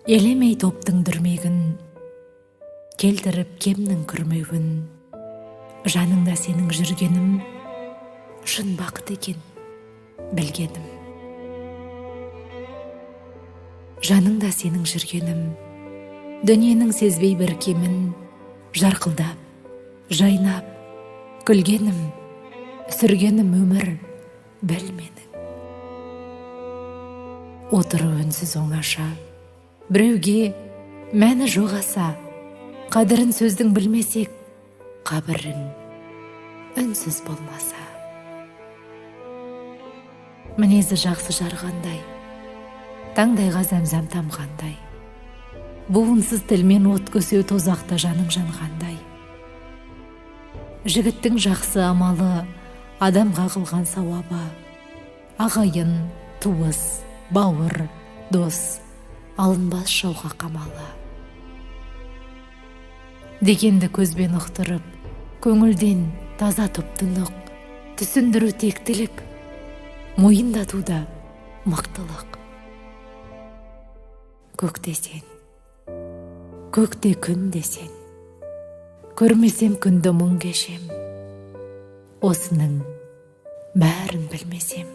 Елемей топтың дүрмегін, келтіріп кемнің күрмеуін. Жаныңда сенің жүргенім, шын бақыт екен, білгенім. Жаныңда сенің жүргенім, дүниенің сезбей бір кемін, жарқылдап, жайнап, күлгенім, сүргенім өмір, біл менің. Отыру үнсіз оңаша, біреуге мәні жоқ аса, қадірін сөздің білмесек, қабірін үнсіз болмаса. Мінезі жақсы жарғандай, таңдайға зәмзәм тамғандай, буынсыз тілмен от көсеу тозақта жаның жанғандай. Жігіттің жақсы амалы, адамға қылған сауабы, ағайын, туыс, бауыр, дос, алынбас жауға қамалы. Дегенді көзбен ұқтырып, көңілден таза топтың ұқ, түсіндіру тектілік, мойындатуда мықтылық. Көкте сен, көкте күн десен, көрмесем күнді мұң кешем, осының бәрін білмесем,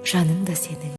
жаныңда сенің